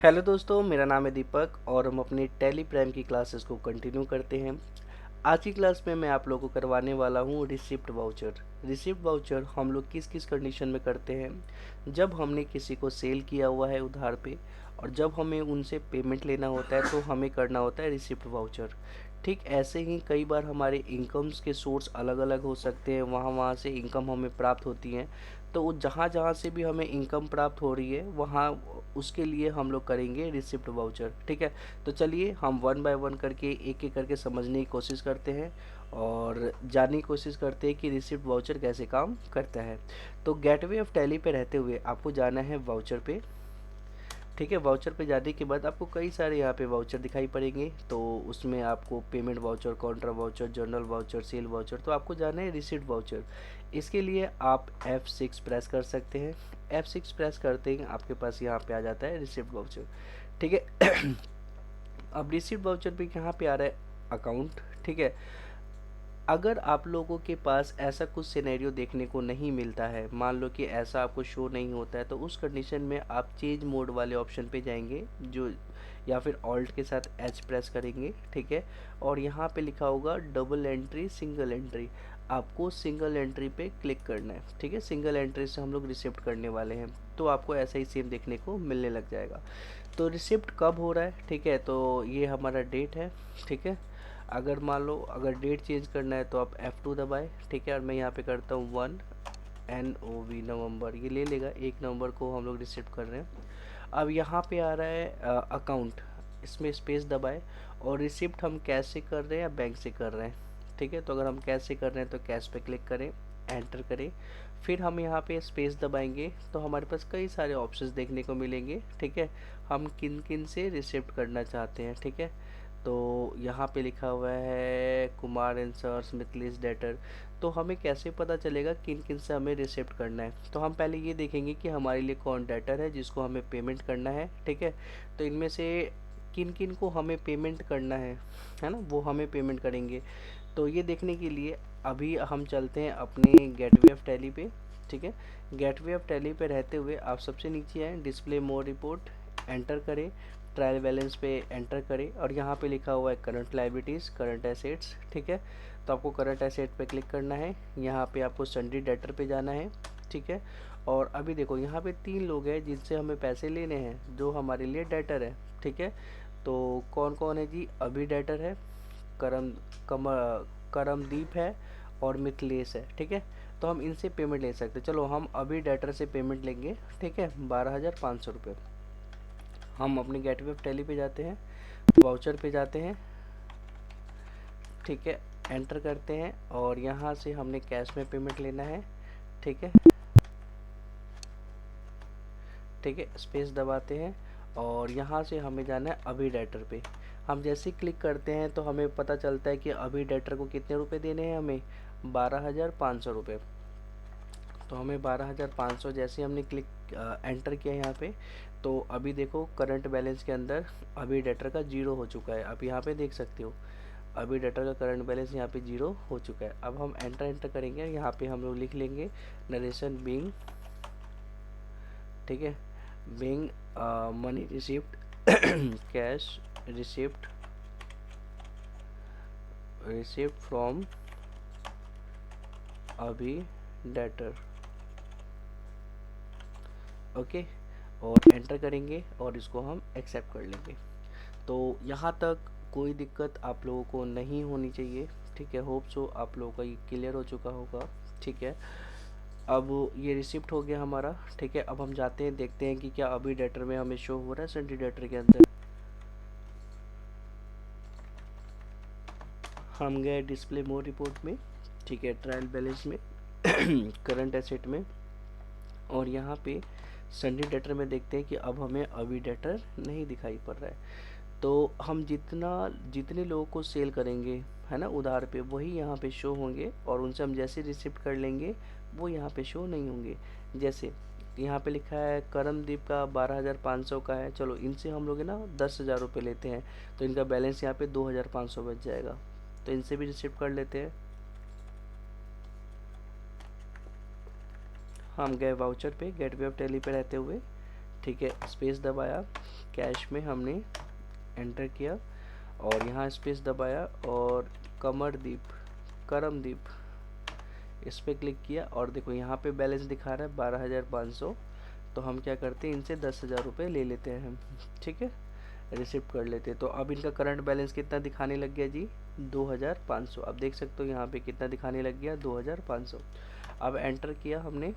Hello दोस्तों, मेरा नाम है दीपक और हम अपनी टैली प्राइम की क्लासेस को कंटिन्यू करते हैं। आज की क्लास में मैं आप लोगों को करवाने वाला हूँ रिसिप्ट वाउचर। रिसिप्ट वाउचर हम लोग किस किस कंडीशन में करते हैं, जब हमने किसी को सेल किया हुआ है उधार पे और जब हमें उनसे पेमेंट लेना होता है तो हमें करना होता है रिसिप्ट वाउचर। ठीक ऐसे ही कई बार हमारे इनकम्स के सोर्स अलग अलग हो सकते हैं, वहाँ वहाँ से इनकम हमें प्राप्त होती हैं। तो जहाँ जहाँ से भी हमें इनकम प्राप्त हो रही है वहाँ उसके लिए हम लोग करेंगे रिसिप्ट वाउचर। ठीक है, तो चलिए हम वन बाय वन करके एक एक करके समझने की कोशिश करते हैं और जानने की कोशिश करते हैं कि रिसिप्ट वाउचर कैसे काम करता है। तो गेटवे ऑफ टैली पे रहते हुए आपको जाना है वाउचर पे। ठीक है, वाउचर पे जाने के बाद आपको कई सारे यहाँ पे वाउचर दिखाई पड़ेंगे। तो उसमें आपको payment voucher, Contra voucher, general voucher, cell voucher, तो आपको जाना है रिसीट वाउचर। इसके लिए आप F6 प्रेस कर सकते हैं। F6 प्रेस करते ही आपके पास यहाँ पे आ जाता है रिसिप्ट वाउचर। ठीक है। अब रिसिप्ट वाउचर पे यहाँ पे आ रहा है अकाउंट। ठीक है, अगर आप लोगों के पास ऐसा कुछ सिनेरियो देखने को नहीं मिलता है, मान लो कि ऐसा आपको शो नहीं होता है, तो उस कंडीशन में आप चेंज मोड वाले ऑप्शन पे जाएंगे, जो या फिर ऑल्ट के साथ एच प्रेस करेंगे। ठीक है, और यहाँ पे लिखा होगा डबल एंट्री सिंगल एंट्री, आपको सिंगल एंट्री पे क्लिक करना है। ठीक है, सिंगल एंट्री से हम लोग रिसिप्ट करने वाले हैं, तो आपको ऐसा ही सेम देखने को मिलने लग जाएगा। तो रिसिप्ट कब हो रहा है, ठीक है, तो ये हमारा डेट है। ठीक है, अगर मान लो अगर डेट चेंज करना है तो आप F2 दबाएं। ठीक है, और मैं यहाँ पे करता हूँ 1 NOV नवंबर, ये ले लेगा, 1 नवंबर को हम लोग रिसिप्ट कर रहे हैं। अब यहाँ पे आ रहा है अकाउंट, इसमें स्पेस दबाएं और रिसिप्ट हम कैश से कर रहे हैं या बैंक से कर रहे हैं। ठीक है, तो अगर हम कैश से कर रहे हैं तो कैश पे क्लिक करें, एंटर करें, फिर हम यहाँ पे स्पेस दबाएंगे तो हमारे पास कई सारे ऑप्शंस देखने को मिलेंगे। ठीक है, हम किन किन से रिसिप्ट करना चाहते हैं। ठीक है, तो यहाँ पे लिखा हुआ है Kumar and sons Mithilesh debtor. तो हमें कैसे पता चलेगा किन किन से हमें रिसिप्ट करना है, तो हम पहले ये देखेंगे कि हमारे लिए कौन डेटर है जिसको हमें पेमेंट करना है। ठीक है, तो इनमें से किन किन को हमें पेमेंट करना है ना, वो हमें पेमेंट करेंगे। तो ये देखने के लिए अभी हम चलते हैं अपने गेटवे ऑफ टैली पे। ठीक है, गेटवे ऑफ टैली पे रहते हुए आप सबसे नीचे आए, डिस्प्ले मोर रिपोर्ट, एंटर करें, ट्रायल बैलेंस पे एंटर करें और यहाँ पे लिखा हुआ है करंट लाइबिलिटीज़, करंट एसेट्स। ठीक है, तो आपको करंट एसेट पे क्लिक करना है, यहाँ पे आपको सन्ड्री डेटर पे जाना है। ठीक है, और अभी देखो यहाँ पे 3 लोग हैं जिनसे हमें पैसे लेने हैं, जो हमारे लिए डेटर है। ठीक है, तो कौन कौन है जी, अभी डेटर है, करम कम करमदीप है और मिथिलेश है। ठीक है, तो हम इनसे पेमेंट ले सकते हैं। चलो हम अभी डेटर से पेमेंट लेंगे। ठीक है, 12,500 रुपये। हम अपने गेटवे ऑफ टैली पे जाते हैं, वाउचर पे जाते हैं। ठीक है, एंटर करते हैं और यहाँ से हमने कैश में पेमेंट लेना है। ठीक है, ठीक है, स्पेस दबाते हैं और यहाँ से हमें जाना है अभी डेटर पे। हम जैसे ही क्लिक करते हैं तो हमें पता चलता है कि अभी डेटर को कितने रुपए देने हैं, हमें 12,500 रुपये। तो हमें 12,500 जैसे हमने क्लिक एंटर किया यहाँ पे, तो अभी देखो करंट बैलेंस के अंदर अभी डेटर का 0 हो चुका है। आप यहाँ पे देख सकते हो अभी डेटर का करंट बैलेंस यहाँ पे 0 हो चुका है। अब हम एंटर करेंगे, यहाँ पे हम लोग लिख लेंगे नरेशन बिंग। ठीक है, being money receipt cash receipt, receipt from अभी डेटर। ओके, और एंटर करेंगे और इसको हम एक्सेप्ट कर लेंगे। तो यहाँ तक कोई दिक्कत आप लोगों को नहीं होनी चाहिए। ठीक है, होप सो आप लोगों का ये क्लियर हो चुका होगा। ठीक है, अब ये रिसिप्ट हो गया हमारा। ठीक है, अब हम जाते हैं देखते हैं कि क्या अभी डेटर में हमें शो हो रहा है सन्ड्री डेटर के अंदर। हम गए डिस्प्ले मोर रिपोर्ट में। ठीक है, ट्रायल बैलेंस में करंट एसेट में, और यहाँ पे सन्ड्री डेटर में देखते हैं कि अब हमें अभी डेटर नहीं दिखाई पड़ रहा है। तो हम जितने लोगों को सेल करेंगे है ना उधार पे, वही यहाँ पे शो होंगे और उनसे हम जैसे रिसिप्ट कर लेंगे वो यहाँ पे शो नहीं होंगे। जैसे यहाँ पे लिखा है करमदीप का 12,500 का है, चलो इनसे हम लोग है ना 10,000 रुपये लेते हैं, तो इनका बैलेंस यहाँ पे 2,500 बच जाएगा, तो इनसे भी रिसिप्ट कर लेते हैं। हम गए वाउचर पे गेटवे ऑफ टैली पे रहते हुए। ठीक है, स्पेस दबाया, कैश में हमने एंटर किया और यहाँ स्पेस दबाया और करमदीप इस पर क्लिक किया और देखो यहाँ पे बैलेंस दिखा रहा है 12,500। तो हम क्या करते हैं, इनसे 10,000 रुपये ले लेते हैं हम, ठीक है, रिसिप्ट कर लेते हैं। तो अब इनका करंट बैलेंस कितना दिखाने लग गया जी, 2,500। अब देख सकते हो यहाँ पे कितना दिखाने लग गया, 2,500। अब एंटर किया हमने,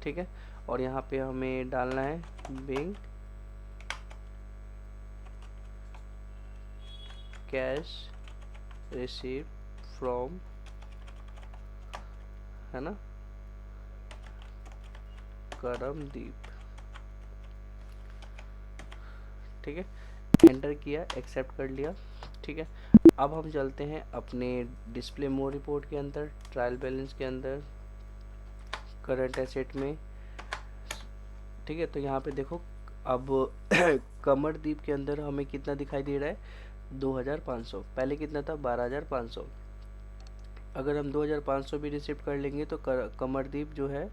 ठीक है, और यहाँ पे हमें डालना है बैंक कैश रिसीप्ट फ्रॉम, है ना, करमदीप, ठीक है, एंटर किया, एक्सेप्ट कर लिया, ठीक है। अब हम चलते हैं अपने डिस्प्ले मोर रिपोर्ट के अंदर, ट्रायल बैलेंस के अंदर, करंट एसेट में, ठीक है। तो यहाँ पे देखो अब कमरदीप के अंदर हमें कितना दिखाई दे रहा है, 2,500। पहले कितना था, 12,500। अगर हम 2,500 भी रिसिप्ट कर लेंगे तो कमरदीप जो है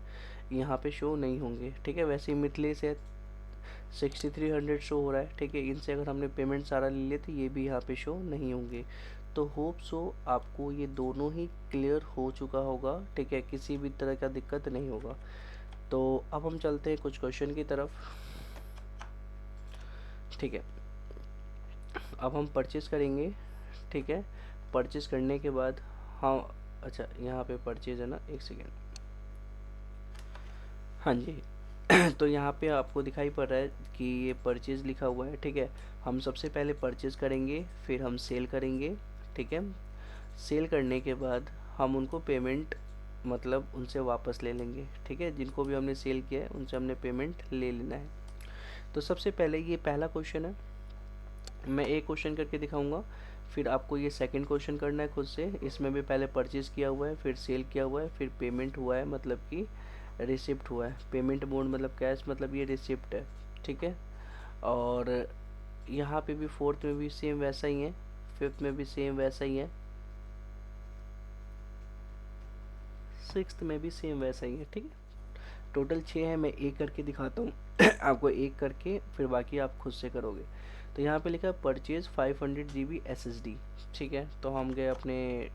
यहाँ पे शो नहीं होंगे, ठीक है। वैसे ही मिथलेश है, 6,300 शो हो रहा है, ठीक है। इनसे अगर हमने पेमेंट सारा ले लिया तो ये भी यहाँ पे शो नहीं होंगे। तो होप सो आपको ये दोनों ही क्लियर हो चुका होगा, ठीक है, किसी भी तरह का दिक्कत नहीं होगा। तो अब हम चलते हैं कुछ क्वेश्चन की तरफ, ठीक है। अब हम परचेज़ करेंगे, ठीक है। परचेज़ करने के बाद हाँ, अच्छा यहाँ पे परचेज़ है ना, एक सेकेंड, हाँ जी तो यहाँ पे आपको दिखाई पड़ रहा है कि ये परचेज़ लिखा हुआ है, ठीक है। हम सबसे पहले परचेज़ करेंगे, फिर हम सेल करेंगे, ठीक है। सेल करने के बाद हम उनको पेमेंट मतलब उनसे वापस ले लेंगे, ठीक है। जिनको भी हमने सेल किया है उनसे हमने पेमेंट ले लेना है। तो सबसे पहले ये पहला क्वेश्चन है, मैं एक क्वेश्चन करके दिखाऊंगा, फिर आपको ये सेकंड क्वेश्चन करना है खुद से। इसमें भी पहले परचेज़ किया हुआ है, फिर सेल किया हुआ है, फिर पेमेंट हुआ है, मतलब कि रिसिप्ट हुआ है। पेमेंट मोड मतलब कैश, मतलब ये रिसिप्ट है, ठीक है। और यहाँ पे भी फोर्थ में भी सेम वैसा ही है, फिफ्थ में भी सेम वैसा ही है, सिक्स्थ में भी सेम वैसा ही है, ठीक है। टोटल 6 है, मैं एक करके दिखाता हूँ आपको एक करके, फिर बाकी आप खुद से करोगे। तो यहाँ पे लिखा है परचेज 500 GB SSD, ठीक है। तो हम गए अपने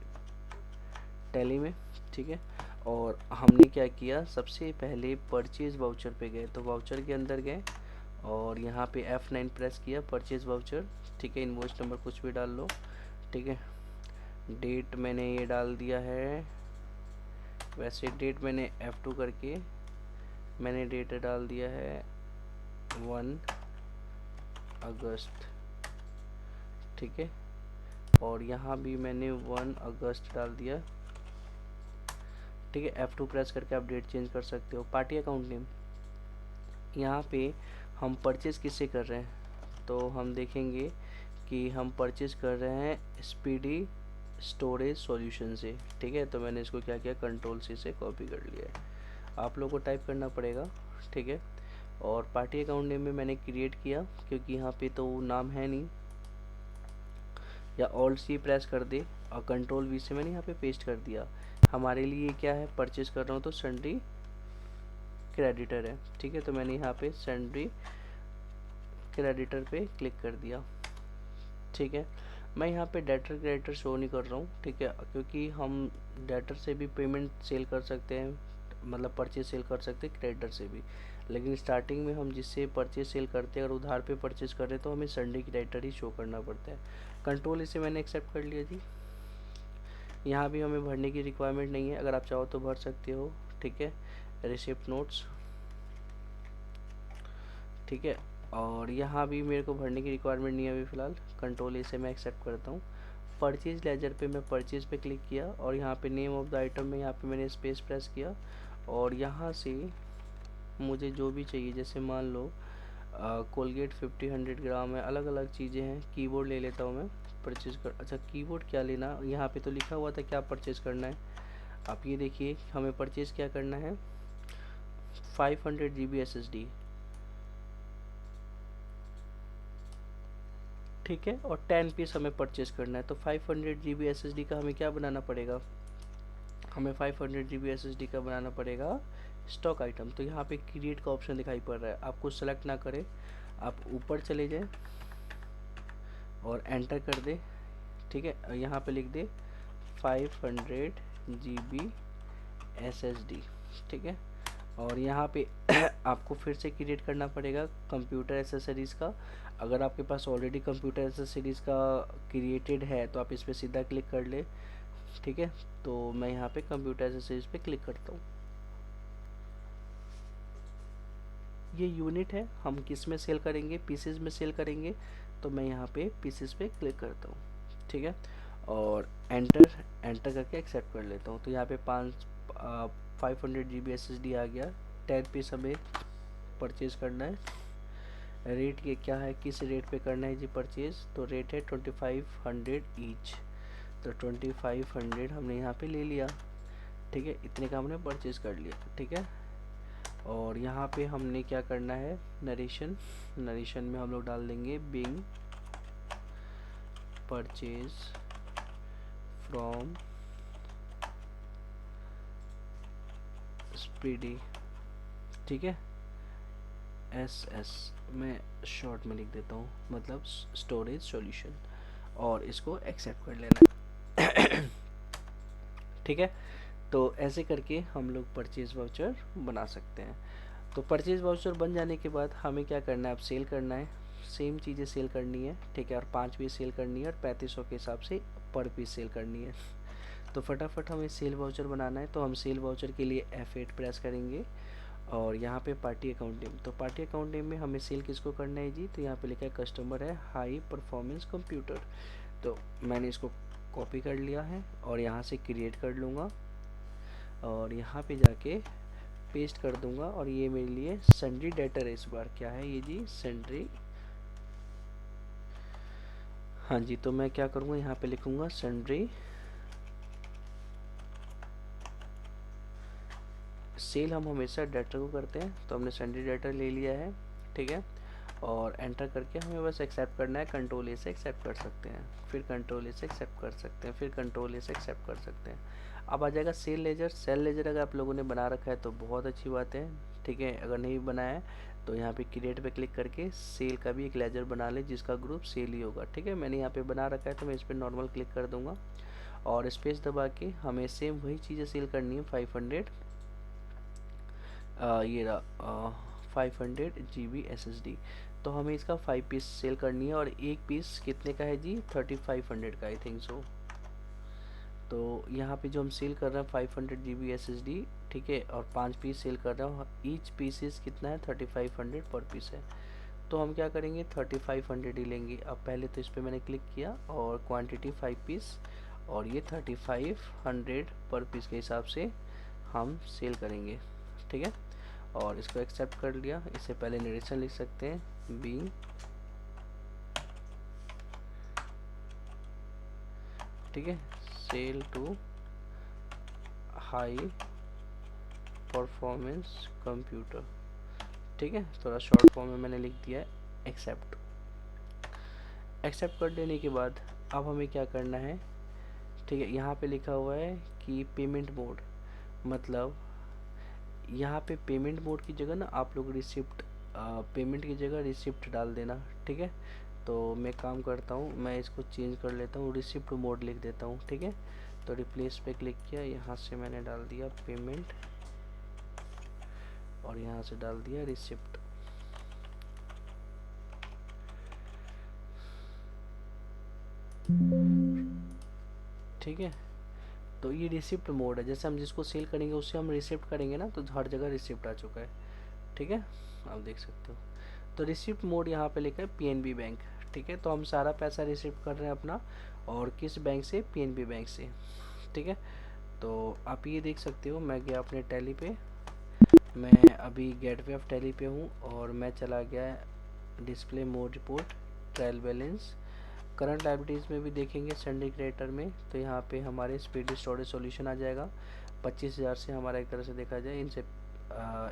टैली में, ठीक है, और हमने क्या किया, सबसे पहले परचेज वाउचर पे गए। तो वाउचर के अंदर गए और यहाँ पे F9 प्रेस किया, परचेज वाउचर, ठीक है। इनवॉइस नंबर कुछ भी डाल लो, ठीक है। डेट मैंने ये डाल दिया है, वैसे डेट मैंने F2 करके मैंने डेट डाल दिया है 1 अगस्त, ठीक है। और यहाँ भी मैंने 1 अगस्त डाल दिया, ठीक है। F2 प्रेस करके आप डेट चेंज कर सकते हो। पार्टी अकाउंट नेम, यहाँ पे हम परचेज़ किससे कर रहे हैं, तो हम देखेंगे कि हम परचेज़ कर रहे हैं स्पीडी स्टोरेज सॉल्यूशन से, ठीक है। तो मैंने इसको क्या किया, कंट्रोल-C से कॉपी कर लिया है। आप लोगों को टाइप करना पड़ेगा, ठीक है। और पार्टी अकाउंट नेम में मैंने क्रिएट किया, क्योंकि यहाँ पे तो नाम है नहीं, या Alt-C प्रेस कर दे और कंट्रोल-V से मैंने यहाँ पे पेस्ट कर दिया। हमारे लिए क्या है, परचेज़ कर रहा हूँ तो सन्ड्री क्रेडिटर है, ठीक है। तो मैंने यहाँ पे सन्ड्री क्रेडिटर पे क्लिक कर दिया, ठीक है। मैं यहाँ पे डेटर क्रेडिटर शो नहीं कर रहा हूँ, ठीक है, क्योंकि हम डेटर से भी पेमेंट सेल कर सकते हैं, मतलब परचेज सेल कर सकते हैं क्रेडिटर से भी। लेकिन स्टार्टिंग में हम जिससे परचेज सेल करते हैं, अगर उधार पे परचेज कर रहे हैं तो हमें सन्ड्री क्रेडिटर ही शो करना पड़ता है। कंट्रोल इसे मैंने एक्सेप्ट कर लिया जी। यहाँ भी हमें भरने की रिक्वायरमेंट नहीं है, अगर आप चाहो तो भर सकते हो, ठीक है। रिसिप्ट नोट्स, ठीक है। और यहाँ भी मेरे को भरने की रिक्वायरमेंट नहीं है अभी फ़िलहाल, कंट्रोल इसे मैं एक्सेप्ट करता हूँ। परचेज लेजर पे मैं परचेज पे क्लिक किया और यहाँ पे नेम ऑफ द आइटम में यहाँ पे मैंने स्पेस प्रेस किया और यहाँ से मुझे जो भी चाहिए, जैसे मान लो कोलगेट 50-100 ग्राम है, अलग अलग चीज़ें हैं। कीबोर्ड ले लेता हूँ मैं, परचेज कर, अच्छा कीबोर्ड क्या लेना, यहाँ पे तो लिखा हुआ था क्या परचेज़ करना है। आप ये देखिए हमें परचेज़ क्या करना है, 500 GB SSD, ठीक है। और 10 पीस हमें परचेज़ करना है। तो 500 GB SSD का हमें क्या बनाना पड़ेगा, हमें 500 GB SSD का बनाना पड़ेगा स्टॉक आइटम, तो यहाँ पे क्रिएट का ऑप्शन दिखाई पड़ रहा है, आपको सेलेक्ट ना करें, आप ऊपर चले जाएं और एंटर कर दे। ठीक है, यहाँ पे लिख दे 500 GB SSD। ठीक है, और यहाँ पे आपको फिर से क्रिएट करना पड़ेगा कंप्यूटर एसेसरीज़ का। अगर आपके पास ऑलरेडी कंप्यूटर एसेसरीज़ का क्रिएटेड है तो आप इस पर सीधा क्लिक कर ले। ठीक है, तो मैं यहाँ पे कंप्यूटर एसेसरीज पे क्लिक करता हूँ। ये यूनिट है, हम किस में सेल करेंगे, पीसेस में सेल करेंगे, तो मैं यहाँ पे पीसेस पे क्लिक करता हूँ। ठीक है, और एंटर करके एक्सेप्ट कर लेता हूँ। तो यहाँ पे 500 GB SSD आ गया। 10 पीस हमें परचेज करना है। रेट ये क्या है, किस रेट पे करना है जी परचेज, तो रेट है 2500 ईच, तो 2500 हमने यहाँ पे ले लिया। ठीक है, इतने का हमने परचेज कर लिया। ठीक है, और यहाँ पे हमने क्या करना है, नरेशन में हम लोग डाल देंगे बिंग परचेज फ्रॉम स्पीडी। ठीक है, SS मैं शॉर्ट में लिख देता हूँ, मतलब स्टोरेज सॉल्यूशन, और इसको एक्सेप्ट कर लेना है। ठीक है, तो ऐसे करके हम लोग परचेज वाउचर बना सकते हैं। तो परचेज वाउचर बन जाने के बाद हमें क्या करना है, अब सेल करना है, सेम चीज़ें सेल करनी है। ठीक है, और 5 पीस सेल करनी है और 3500 के हिसाब से पर पीस सेल करनी है। तो फटाफट हमें सेल वाउचर बनाना है, तो हम सेल वाउचर के लिए F8 प्रेस करेंगे और यहाँ पे पार्टी अकाउंट नेम, तो पार्टी अकाउंट नेम में हमें सेल किसको करना है जी, तो यहाँ पे लिखा है कस्टमर है हाई परफॉर्मेंस कंप्यूटर। तो मैंने इसको कॉपी कर लिया है और यहाँ से क्रिएट कर लूँगा और यहाँ पे जाके पेस्ट कर दूंगा, और ये मेरे लिए सन्ड्री डेटर है। इस बार क्या है ये जी, सन्ड्री। हाँ जी, तो मैं क्या करूँगा, यहाँ पे लिखूँगा सन्ड्री सेल। हम हमेशा डेटर को करते हैं, तो हमने सन्ड्री डेटर ले लिया है। ठीक है, और एंटर करके हमें बस एक्सेप्ट करना है। कंट्रोल ए से एक्सेप्ट कर सकते हैं, फिर कंट्रोल ए से एक्सेप्ट कर सकते हैं, फिर कंट्रोल ए से एक्सेप्ट कर सकते हैं। अब आ जाएगा सेल लेजर। सेल लेजर अगर आप लोगों ने बना रखा है तो बहुत अच्छी बात है। ठीक है, अगर नहीं बनाया है तो यहाँ पे क्रिएट पे क्लिक करके सेल का भी एक लेजर बना ले जिसका ग्रुप सेल ही होगा। ठीक है, मैंने यहाँ पे बना रखा है तो मैं इस पर नॉर्मल क्लिक कर दूंगा और स्पेस दबा के हमें सेम वही चीज़ें सेल करनी है। 500 ये रहा 500 GB SSD। तो हमें इसका 5 पीस सेल करनी है और एक पीस कितने का है जी, 3500 का, आई थिंक सो। तो यहाँ पे जो हम सेल कर रहे हैं 500 GB SSD। ठीक है, और 5 पीस सेल कर रहा हूँ, ईच पीसेस कितना है, 3500 पर पीस है। तो हम क्या करेंगे, 3500 ही लेंगे। अब पहले तो इस पर मैंने क्लिक किया और क्वांटिटी 5 पीस, और ये 3500 पर पीस के हिसाब से हम सेल करेंगे। ठीक है, और इसको एक्सेप्ट कर लिया। इससे पहले नरेशन लिख सकते हैं बी, ठीक है, sale to high performance computer. ठीक है, थोड़ा शॉर्ट फॉर्म में मैंने लिख दिया है एक्सेप्ट। एक्सेप्ट कर देने के बाद अब हमें क्या करना है, ठीक है, यहाँ पे लिखा हुआ है कि पेमेंट मोड, मतलब यहाँ पे पेमेंट मोड की जगह ना आप लोग रिसिप्ट, पेमेंट की जगह रिसिप्ट डाल देना। ठीक है, तो मैं काम करता हूँ, मैं इसको चेंज कर लेता हूँ, रिसिप्ट मोड लिख देता हूँ। ठीक है, तो रिप्लेस पे क्लिक किया, यहाँ से मैंने डाल दिया पेमेंट और यहाँ से डाल दिया रिसिप्ट। ठीक है, तो ये रिसिप्ट मोड है, जैसे हम जिसको सेल करेंगे उससे हम रिसिप्ट करेंगे ना, तो हर जगह रिसिप्ट आ चुका है। ठीक है, आप देख सकते हो। तो रिसिप्ट मोड यहाँ पे लिखा है PNB बैंक। ठीक है, तो हम सारा पैसा रिसिप्ट कर रहे हैं अपना, और किस बैंक से, PNB बैंक से। ठीक है, तो आप ये देख सकते हो, मैं गया अपने टैली पे, मैं अभी गेटवे ऑफ टैली पे हूँ और मैं चला गया display mode report, trial balance, current liabilities में भी देखेंगे सन्ड्री क्रेडिटर में, तो यहाँ पे हमारे स्पीडी स्टोरेज सॉल्यूशन आ जाएगा। 25,000 से हमारा एक तरह से देखा जाए, इनसे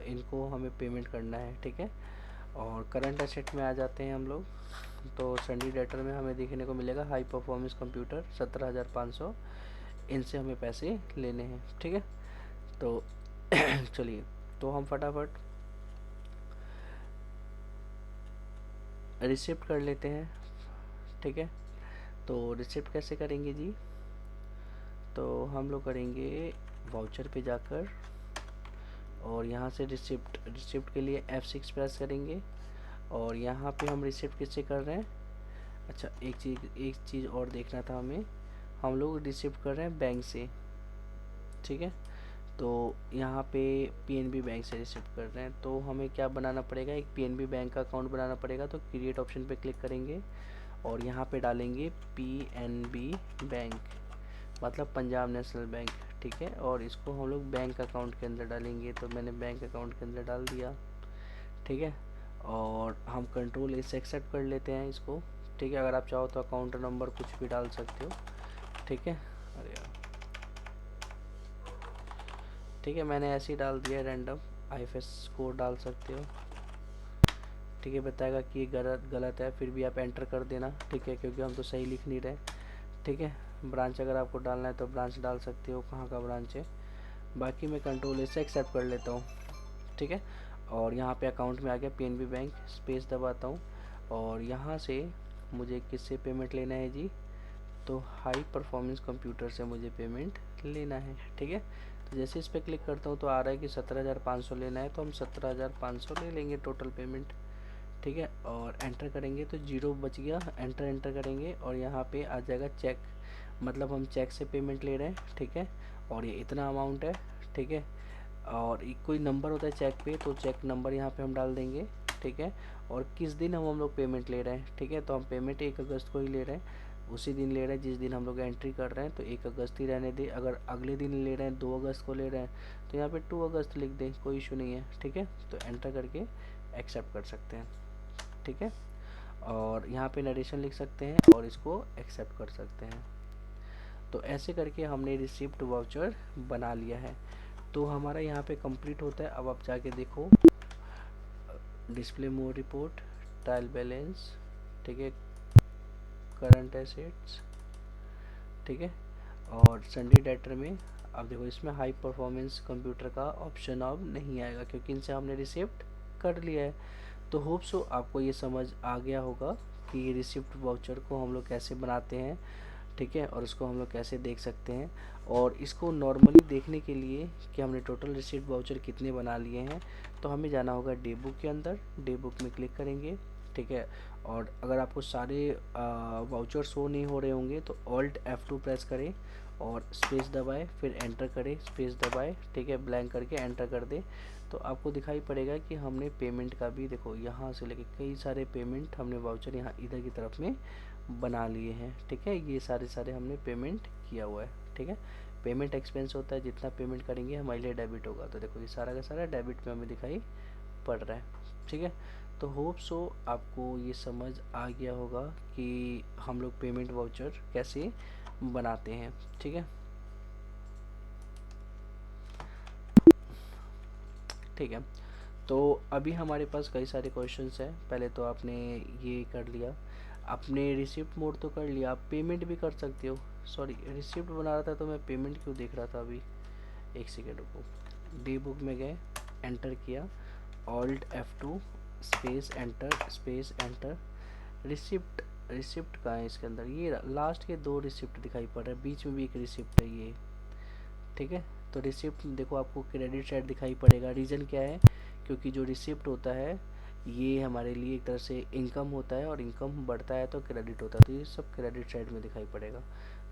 इनको हमें पेमेंट करना है। ठीक है, और करंट एसेट में आ जाते हैं हम लोग, तो सन्ड्री डेटर में हमें देखने को मिलेगा हाई परफॉर्मेंस कंप्यूटर 17,500, इनसे हमें पैसे लेने हैं। ठीक है, तो चलिए तो हम फटाफट रिसिप्ट कर लेते हैं। ठीक है, तो रिसिप्ट कैसे करेंगे जी? तो हम लोग करेंगे वाउचर पे जाकर और यहाँ से रिसिप्ट के लिए F6 प्रेस करेंगे और यहाँ पे हम रिसिप्ट किससे कर रहे हैं? अच्छा, एक चीज़ और देखना था हमें, हम लोग रिसिप्ट कर रहे हैं बैंक से। ठीक है, तो यहाँ पे PNB बैंक से रिसिप्ट कर रहे हैं, तो हमें क्या बनाना पड़ेगा? एक PNB बैंक का अकाउंट बनाना पड़ेगा। तो क्रिएट ऑप्शन पे क्लिक करेंगे और यहाँ पे डालेंगे PNB बैंक, मतलब पंजाब नेशनल बैंक। ठीक है, और इसको हम लोग बैंक अकाउंट के अंदर डालेंगे। तो मैंने बैंक अकाउंट के अंदर डाल दिया। ठीक है, और हम कंट्रोल से एक्सेप्ट कर लेते हैं इसको। ठीक है, अगर आप चाहो तो अकाउंट नंबर कुछ भी डाल सकते हो। ठीक है, अरे यार, ठीक है, मैंने ऐसे ही डाल दिया रैंडम। IFS कोड डाल सकते हो। ठीक है, बताएगा कि ये गलत है, फिर भी आप एंटर कर देना। ठीक है, क्योंकि हम तो सही लिख नहीं रहे। ठीक है, ब्रांच अगर आपको डालना है तो ब्रांच डाल सकते हो, कहाँ का ब्रांच है। बाकी मैं कंट्रोल से एक्सेप्ट कर लेता हूँ। ठीक है, और यहाँ पे अकाउंट में आ गया PNB बैंक, स्पेस दबाता हूँ और यहाँ से मुझे किससे पेमेंट लेना है जी? तो हाई परफॉर्मेंस कंप्यूटर से मुझे पेमेंट लेना है। ठीक है, तो जैसे इस पर क्लिक करता हूँ तो आ रहा है कि 17,500 लेना है, तो हम 17,500 ले लेंगे टोटल पेमेंट। ठीक है, और एंटर करेंगे तो जीरो बच गया। एंटर करेंगे और यहाँ पे आ जाएगा चेक, मतलब हम चेक से पेमेंट ले रहे हैं। ठीक है, और ये इतना अमाउंट है। ठीक है, और कोई नंबर होता है चेक पे, तो चेक नंबर यहाँ पे हम डाल देंगे। ठीक है, और किस दिन हम लोग पेमेंट ले रहे हैं? ठीक है, तो हम पेमेंट 1 अगस्त को ही ले रहे हैं, उसी दिन ले रहे हैं जिस दिन हम लोग एंट्री कर रहे हैं। तो 1 अगस्त ही रहने दें। अगर अगले दिन ले रहे हैं, 2 अगस्त को ले रहे हैं, तो यहाँ पे 2 अगस्त लिख दें, कोई इशू नहीं है। ठीक है, तो एंटर करके एक्सेप्ट कर सकते हैं। ठीक है, और यहाँ पे नरेशन लिख सकते हैं और इसको एक्सेप्ट कर सकते हैं। तो ऐसे करके हमने रिसिप्ट वाउचर बना लिया है। तो हमारा यहाँ पे कंप्लीट होता है। अब आप जाके देखो, डिस्प्ले मोर रिपोर्ट, ट्रायल बैलेंस, ठीक है, करंट एसेट्स, ठीक है, और सन्डे डेटर में अब देखो इसमें हाई परफॉर्मेंस कंप्यूटर का ऑप्शन अब नहीं आएगा क्योंकि इनसे हमने रिसिप्ट कर लिया है। तो होप सो आपको ये समझ आ गया होगा कि रिसिप्ट वाउचर को हम लोग कैसे बनाते हैं। ठीक है, और इसको हम लोग कैसे देख सकते हैं। और इसको नॉर्मली देखने के लिए कि हमने टोटल रिसिप्ट वाउचर कितने बना लिए हैं, तो हमें जाना होगा डे बुक के अंदर। डे बुक में क्लिक करेंगे। ठीक है, और अगर आपको सारे वाउचर शो नहीं हो रहे होंगे तो ऑल्ट F2 प्रेस करें और स्पेस दबाएं, फिर एंटर करें, स्पेस दबाएं। ठीक है, ब्लैंक करके एंटर कर दें, तो आपको दिखाई पड़ेगा कि हमने पेमेंट का भी देखो यहाँ से लेके कई सारे पेमेंट हमने वाउचर यहाँ इधर की तरफ में बना लिए हैं। ठीक है, ये सारे हमने पेमेंट किया हुआ है। ठीक है, पेमेंट एक्सपेंस होता है, जितना पेमेंट करेंगे हमारे लिए डेबिट होगा। तो देखो ये सारा का सारा डेबिट में हमें दिखाई पड़ रहा है। ठीक है, तो होप सो आपको ये समझ आ गया होगा कि हम लोग पेमेंट वाउचर कैसे बनाते हैं। ठीक है, ठीक है, तो अभी हमारे पास कई सारे क्वेश्चंस हैं। पहले तो आपने ये कर लिया, आपने रिसिप्ट मोड तो कर लिया, आप पेमेंट भी कर सकते हो। सॉरी, रिसिप्ट बना रहा था तो मैं पेमेंट क्यों देख रहा था अभी, एक सेकेंड रुको। डे बुक में गए, एंटर किया, alt F2 space enter, space enter. Receipt, receipt कहाँ है इसके अंदर? ये लास्ट के 2 रिसिप्ट दिखाई पड़ रहा है, बीच में भी एक रिसिप्ट है ये। ठीक है, तो रिसिप्ट देखो आपको क्रेडिट साइड दिखाई पड़ेगा। रीज़न क्या है? क्योंकि जो रिसिप्ट होता है ये हमारे लिए एक तरह से इनकम होता है, और इनकम बढ़ता है तो क्रेडिट होता है, तो ये सब क्रेडिट साइड में दिखाई पड़ेगा।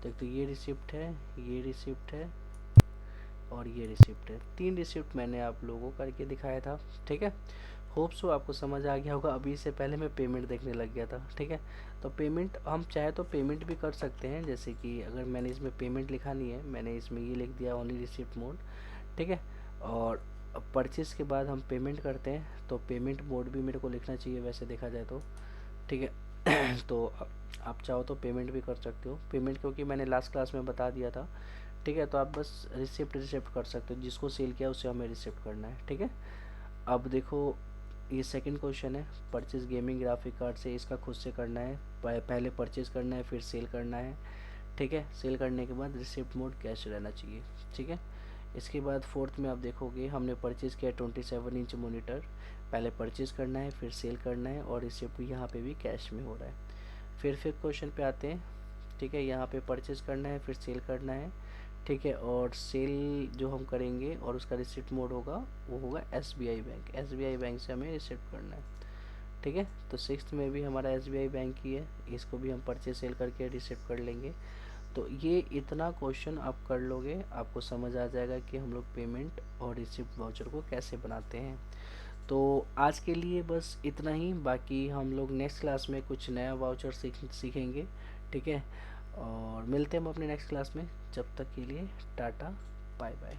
तो एक तो ये रिसिप्ट है, ये रिसिप्ट है और ये रिसिप्ट है। 3 रिसिप्ट मैंने आप लोगों को करके दिखाया था। ठीक है, होप सो आपको समझ आ गया होगा। अभी से पहले मैं पेमेंट देखने लग गया था। ठीक है, तो पेमेंट हम चाहे तो पेमेंट भी कर सकते हैं, जैसे कि अगर मैंने इसमें पेमेंट लिखा नहीं है, मैंने इसमें ये लिख दिया ओनली रिसिप्ट मोड। ठीक है, और परचेस के बाद हम पेमेंट करते हैं तो पेमेंट मोड भी मेरे को लिखना चाहिए वैसे देखा जाए तो। ठीक है तो आप चाहो तो पेमेंट भी कर सकते हो। पेमेंट क्योंकि मैंने लास्ट क्लास में बता दिया था। ठीक है, तो आप बस रिसिप्ट कर सकते हो, जिसको सेल किया उसे हमें रिसिप्ट करना है। ठीक है, अब देखो ये सेकंड क्वेश्चन है, परचेज गेमिंग ग्राफिक कार्ड से, इसका खुद से करना है। पहले परचेज करना है, फिर सेल करना है। ठीक है, सेल करने के बाद रिसिप्ट मोड कैश रहना चाहिए। ठीक है, इसके बाद फोर्थ में आप देखोगे हमने परचेज़ किया 27 इंच मोनीटर। पहले परचेज़ करना है, फिर सेल करना है, और रिसिप्ट यहाँ पे भी कैश में हो रहा है। फिर फिफ्थ क्वेश्चन पे आते हैं। ठीक है, यहाँ पे परचेज़ करना है, फिर सेल करना है। ठीक है, और सेल जो हम करेंगे और उसका रिसिप्ट मोड होगा वो होगा SBI बैंक। SBI बैंक से हमें रिसिप्ट करना है। ठीक है, तो सिक्स्थ में भी हमारा SBI बैंक ही है, इसको भी हम परचेज सेल करके रिसिप्ट कर लेंगे। तो ये इतना क्वेश्चन आप कर लोगे, आपको समझ आ जाएगा कि हम लोग पेमेंट और रिसिप्ट वाउचर को कैसे बनाते हैं। तो आज के लिए बस इतना ही, बाकी हम लोग नेक्स्ट क्लास में कुछ नया वाउचर सीखेंगे। ठीक है, और मिलते हैं हम अपने नेक्स्ट क्लास में। जब तक के लिए टाटा, बाय बाय।